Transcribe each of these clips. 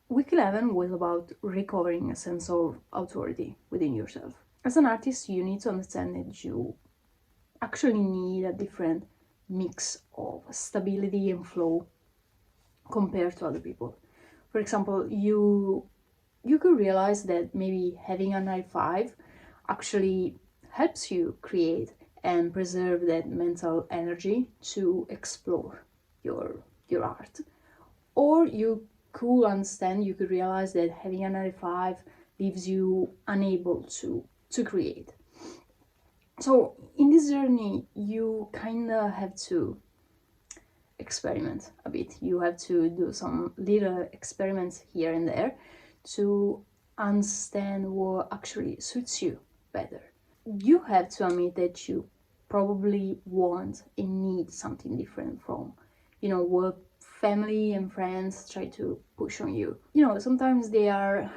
Week 11 was about recovering a sense of authority within yourself. As an artist, you need to understand that you actually need a different mix of stability and flow compared to other people. For example, you could realize that maybe having a 9 to 5 actually helps you create and preserve that mental energy to explore your art. Or you could understand, you could realize that having a 9 to 5 leaves you unable to create. So in this journey, you kind of have to experiment a bit. You have to do some little experiments here and there to understand what actually suits you better. You have to admit that you probably want and need something different from, what family and friends try to push on you. Sometimes they are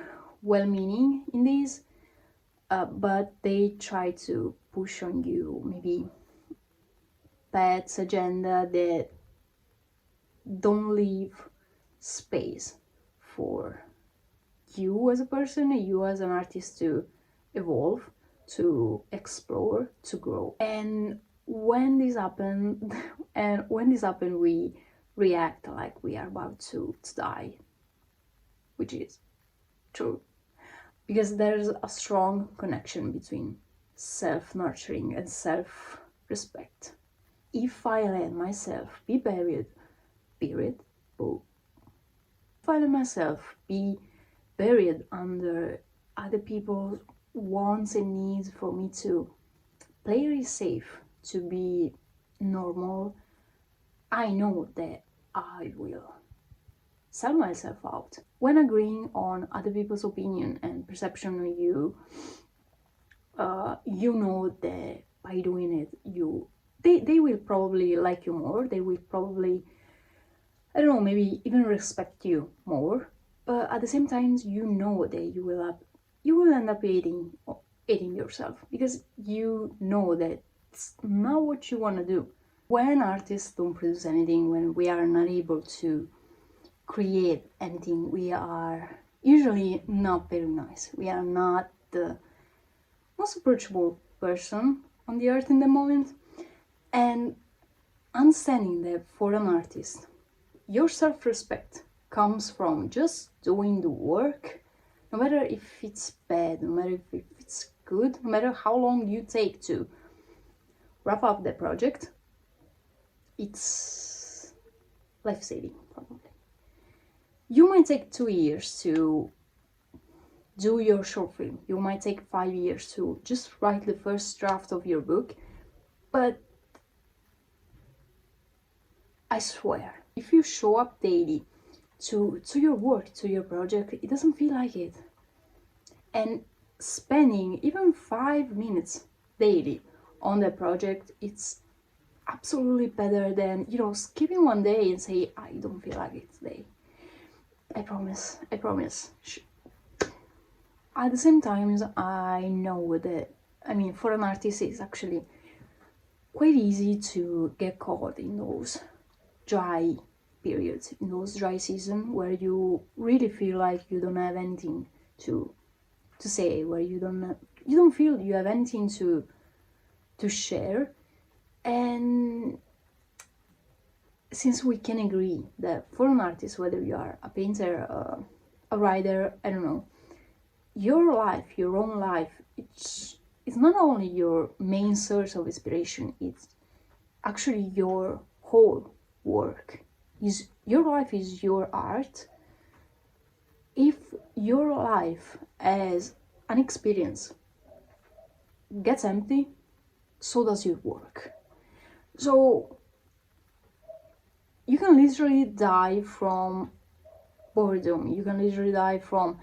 well-meaning in this, but they try to push on you maybe Pat's agenda that don't leave space for you as a person, you as an artist to evolve, to explore, to grow. And when this happens, we react like we are about to die, which is true. Because there's a strong connection between self-nurturing and self-respect. If I let myself be buried, period, boom. If I let myself be buried under other people's wants and needs for me to play it safe, to be normal, I know that I will sell myself out. When agreeing on other people's opinion and perception of you, you know that by doing it, they will probably like you more. They will probably, I don't know, maybe even respect you more. But at the same time, you know that you will end up hating yourself, because you know that it's not what you want to do. When artists don't produce anything, when we are not able to create anything, we are usually not very nice. We are not the most approachable person on the earth in the moment. And understanding that for an artist, your self-respect comes from just doing the work, no matter if it's bad, no matter if it's good, no matter how long you take to wrap up the project, it's life-saving, probably. You might take 2 years to do your short film. You might take 5 years to just write the first draft of your book. But I swear, if you show up daily to your work, to your project, it doesn't feel like it. And spending even 5 minutes daily on the project, it's absolutely better than, skipping one day and say, I don't feel like it today. I promise. At the same time, I know that, for an artist, it's actually quite easy to get caught in those dry periods, in those dry seasons where you really feel like you don't have anything to say, where you don't feel you have anything to share. And since we can agree that for an artist, whether you are a painter, a writer, I don't know, your life, your own life, it's not only your main source of inspiration, it's actually your whole work. Your life is your art. If your life as an experience gets empty, so does your work. So you can literally die from boredom. You can literally die from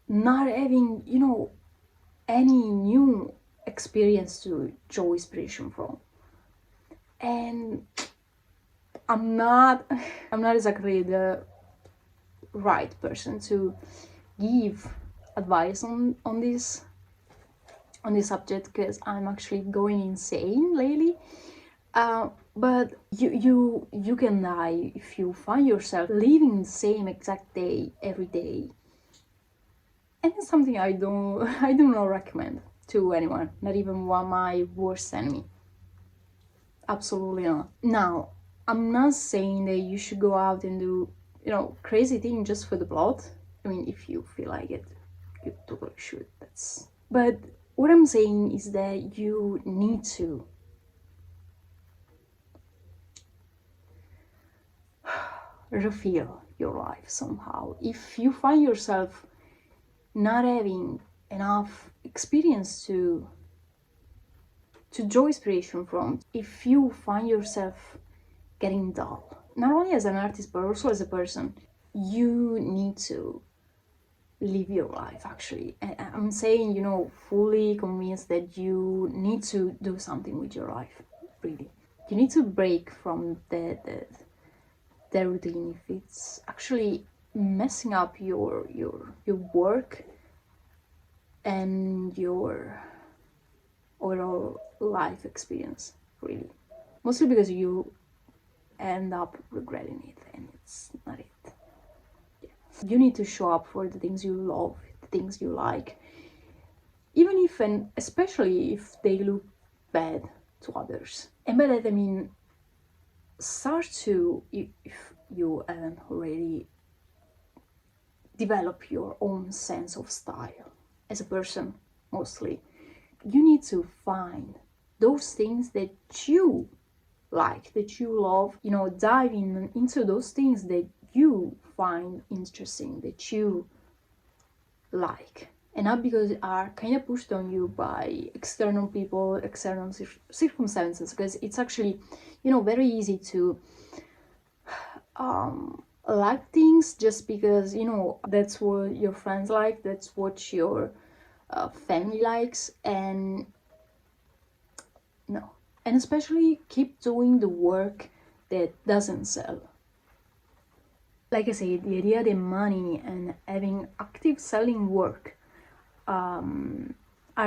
not having, any new experience to draw inspiration from. And I'm not exactly the right person to give advice on this subject, because I'm actually going insane lately. But you can die if you find yourself living the same exact day every day. And it's something I don't I do not recommend to anyone, not even one my worst enemy. Absolutely not. Now, I'm not saying that you should go out and do, crazy things just for the plot. I mean, if you feel like it, you totally should. But what I'm saying is that you need to refill your life somehow. If you find yourself not having enough experience to draw inspiration from, if you find yourself getting dull, not only as an artist but also as a person, you need to live your life. Actually, I'm saying, fully convinced that you need to do something with your life. Really, you need to break from the routine. If it's actually messing up your work and your overall life experience, really, mostly because you end up regretting it, and it's not it. You need to show up for the things you love, the things you like, even if, and especially if they look bad to others. And by that I mean, start to, if you haven't already, develop your own sense of style as a person. Mostly, you need to find those things that you like, that you love, dive into those things that you find interesting, that you like, and not because are kind of pushed on you by external people, external circumstances, because it's actually, very easy to like things just because, that's what your friends like, that's what your family likes, and no. And especially keep doing the work that doesn't sell. Like I said, the idea that money and having active selling work are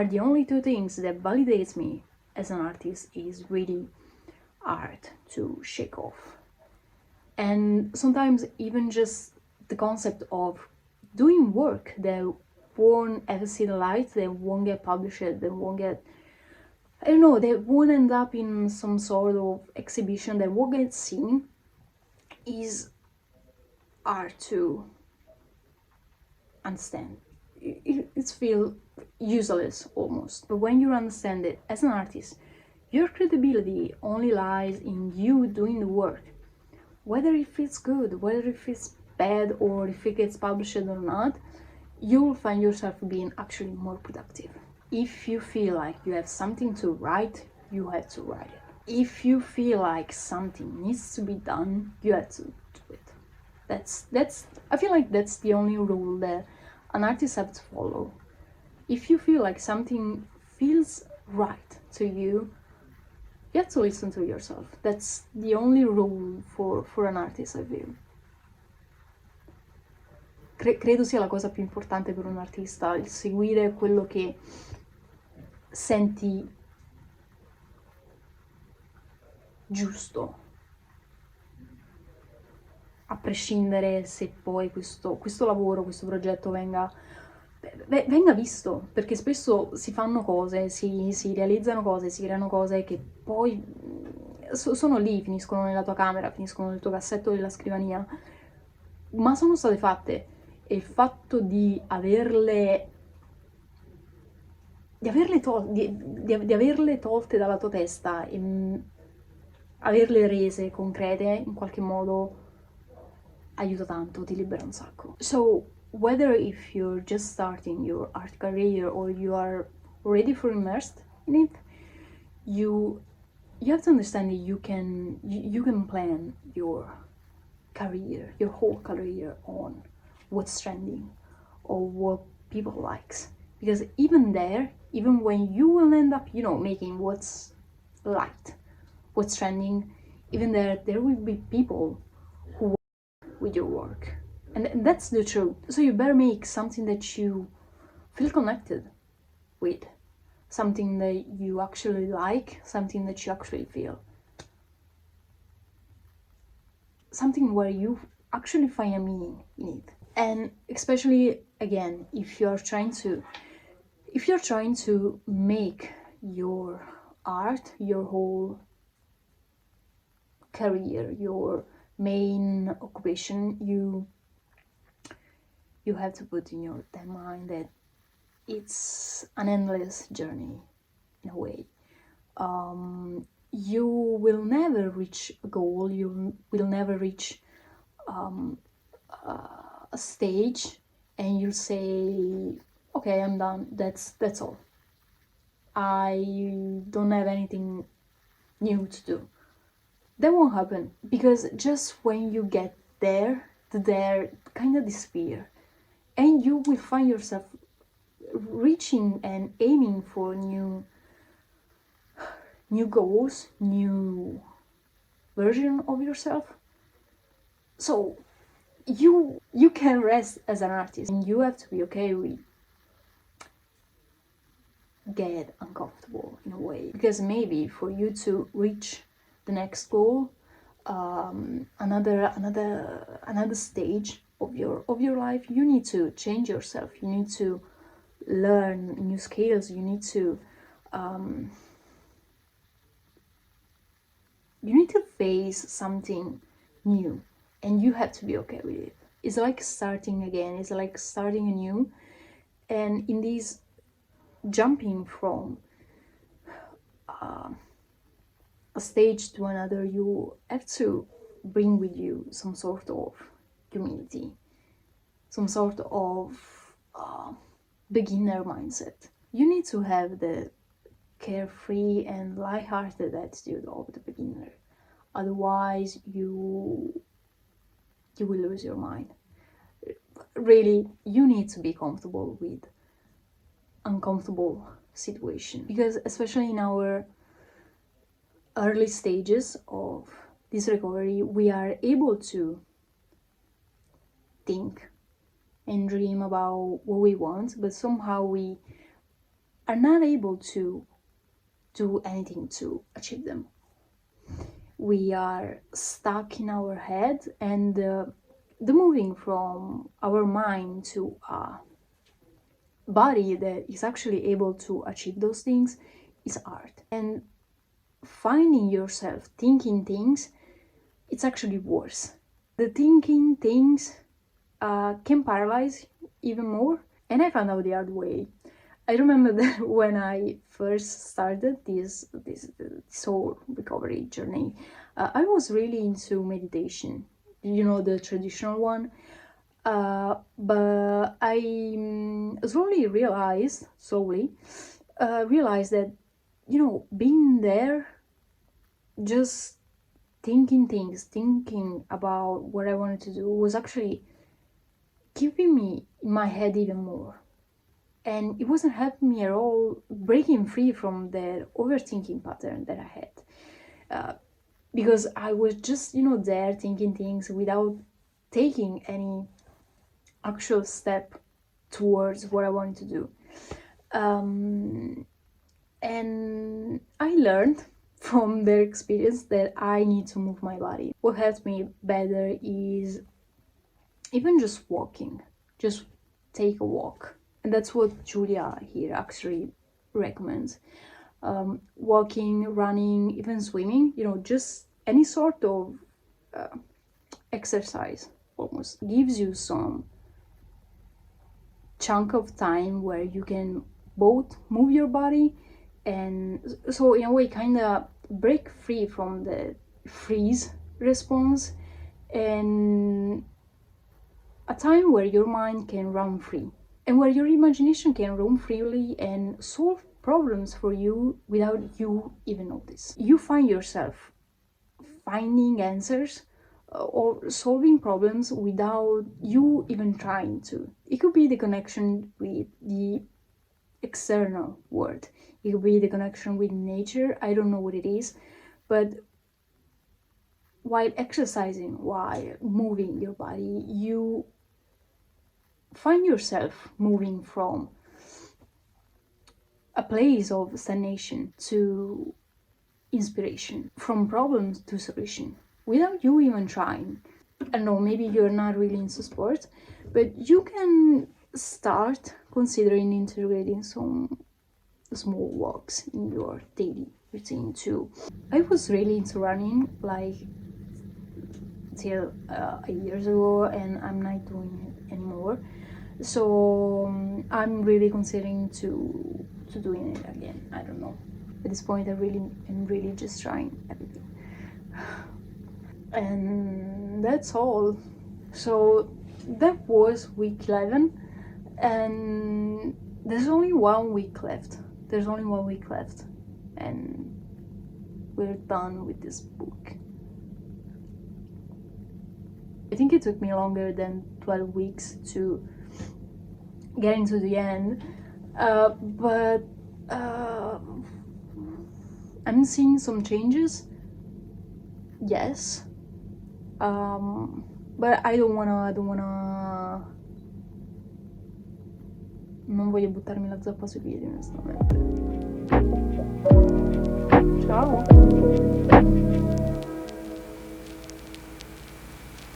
the only two things that validates me as an artist is really hard to shake off. And sometimes even just the concept of doing work that won't ever see the light, that won't get published, that won't get, I don't know, that won't end up in some sort of exhibition, that won't get seen, is hard to understand. It feels useless almost. But when you understand it as an artist, your credibility only lies in you doing the work. Whether it feels good, whether it feels bad, or if it gets published or not, you will find yourself being actually more productive. If you feel like you have something to write, you have to write it. If you feel like something needs to be done, you have to do it. That's I feel like that's the only rule that an artist has to follow. If you feel like something feels right to you have to listen to yourself. That's the only rule for an artist, I feel. Credo sia la cosa più importante per un artista, il seguire quello che senti giusto, a prescindere se poi questo lavoro, questo progetto venga visto, perché spesso si fanno cose, si realizzano cose, si creano cose che poi sono lì, finiscono nella tua camera, finiscono nel tuo cassetto della scrivania, ma sono state fatte, e il fatto di averle tolte dalla tua testa e averle rese concrete in qualche modo aiuta tanto, ti libera un sacco. So whether if you're just starting your art career or you are ready for immersed in it, you have to understand that you can plan your career, your whole career, on what's trending or what people likes, because even when you will end up making what's liked, what's trending, even there will be people who work with your work, and that's the truth. So you better make something that you feel connected with, something that you actually like, something that you actually feel. something where you actually find a meaning in it. And especially again, if you're trying to make your art your whole career, your main occupation, you have to put in your mind that it's an endless journey in a way. You will never reach a goal, you will never reach a stage and you'll say, okay, I'm done, that's all, I don't have anything new to do. That won't happen, because just when you get there, there kind of disappear, and you will find yourself reaching and aiming for new goals, new version of yourself. So you can rest as an artist, and you have to be okay with get uncomfortable in a way, because maybe for you to reach the next goal, another stage of your life, you need to change yourself, you need to learn new skills, you need to face something new, and you have to be okay with it. It's like starting again, it's like starting anew. And in this jumping from a stage to another, you have to bring with you some sort of humility, some sort of beginner mindset. You need to have the carefree and light-hearted attitude of the beginner. Otherwise, you will lose your mind. Really, you need to be comfortable with uncomfortable situation, because especially in our early stages of this recovery, we are able to think and dream about what we want, but somehow we are not able to do anything to achieve them. We are stuck in our head, and the moving from our mind to a body that is actually able to achieve those things is art. And finding yourself thinking things, it's actually worse. The thinking things can paralyze even more, and I found out the hard way. I remember that when I first started this whole recovery journey, I was really into meditation, the traditional one. But I slowly realized that, being there, just thinking about what I wanted to do, was actually keeping me in my head even more. And it wasn't helping me at all breaking free from the overthinking pattern that I had. Because I was just, there thinking things without taking any actual step towards what I wanted to do. And I learned from their experience that I need to move my body. What helped me better is even just walking, just take a walk. And that's what Julia here actually recommends. Walking, running, even swimming, just any sort of exercise almost gives you some chunk of time where you can both move your body, and so in a way kind of break free from the freeze response, and a time where your mind can run free and where your imagination can roam freely and solve problems for you without you even notice. You find yourself finding answers or solving problems without you even trying to. It could be the connection with the external world, it could be the connection with nature, I don't know what it is, but while exercising, while moving your body, you find yourself moving from a place of stagnation to inspiration, from problems to solution. without you even trying. I don't know, maybe you're not really into sports, but you can start considering integrating some small walks in your daily routine too. I was really into running like till years ago, and I'm not doing it anymore. So I'm really considering to doing it again. I don't know. At this point, I'm really just trying everything, and that's all. So that was week 11, and there's only 1 week left. There's only 1 week left, and we're done with this book. I think it took me longer than 12 weeks to get into the end, but I'm seeing some changes, yes, but I don't wanna, non voglio buttarmi la zappa sui piedi onestamente.